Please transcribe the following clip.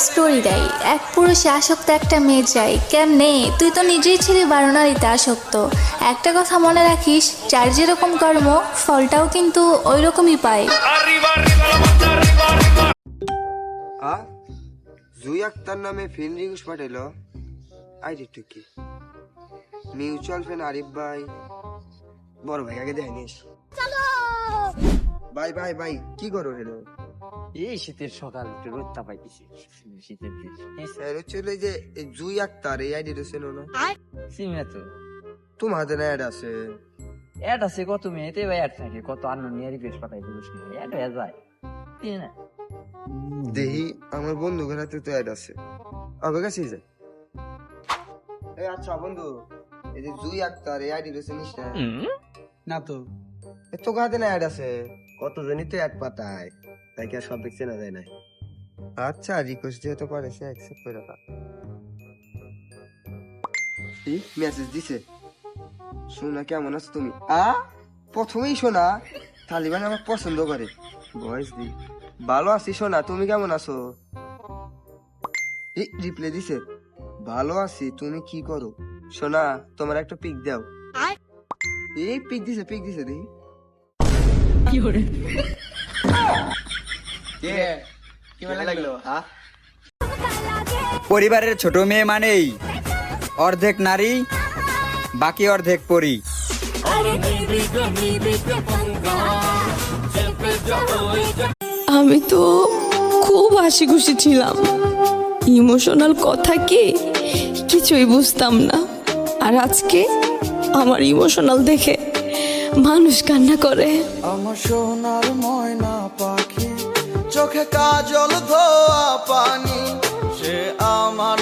Story দেয়, এক পুরুষে আসক্ত একটা মেয়ে চাই। কেমনে? তুই তো নিজেই ছিলি বারোনারিতে আসক্ত। একটা কথা মনে রাখিস, যার যেরকম কর্ম ফলটাও কিন্তু ওই রকমই পায়। জুই আক্তার নামে ফ্রেন্ড রিকোয়েস্ট পাঠাইলো। আইডিটা কি? মিউচুয়াল ফ্রেন্ড আরিফ ভাই। বড় ভাই আগে দেয়নিস। ভাই ভাই ভাই কি করো হেলো? এই শীতের সকাল একটু রোদটা পাইতেছি। শীতের দিন স্যার হচ্ছে যে জুই আক্তার এই আইডিটা ছিল না? সিমে তো তোমার হাতে না অ্যাড আছে? অ্যাড আছে কত মেয়েতে ভাই অ্যাড থাকে, কত আন্ন নিয়ে রিকোয়েস্ট পাঠাই পুরুষ নিয়ে অ্যাড হয়ে যায়। ঠিক না? দেহি আমার বন্ধুদের হাতে তো অ্যাড আছে। আমার কাছেই যায়। এই আচ্ছা বন্ধু, এই যে জুই আক্তার এই আইডিটা চিনিস না? না তো। তো হাতে না অ্যাড আছে, কতজনই তো অ্যাড পাতায়, তাই কি আর সব দেখছে না যায় না? আচ্ছা রিকোয়েস্ট যেহেতু করেছে অ্যাকসেপ্ট করে রাখা। এই মেসেজ দিছে। সোনা কেমন আছো তুমি? প্রথমেই সোনা তালিবান আমার পছন্দ করে। ভয়েস দি, ভালো আছি সোনা, তুমি কেমন আছো? এই রিপ্লাই দিছে, ভালো আছি, তুমি কি করো? সোনা তোমার একটা পিক দাও। এই পিক দিছে দেখি। পরিবারের ছোট মেয়ে মানেই অর্ধেক নারী, বাকি অর্ধেক পরী। আমি তো খুব হাসি খুশি ছিলাম, ইমোশনাল কথা কি কিছুই বুঝতাম না। আর আজকে আমার ইমোশনাল দেখে মানুষ কান্না করে। আমার সোনার ময়না পাখি, চোখে কাজল ধোয়া পানি, সে আমার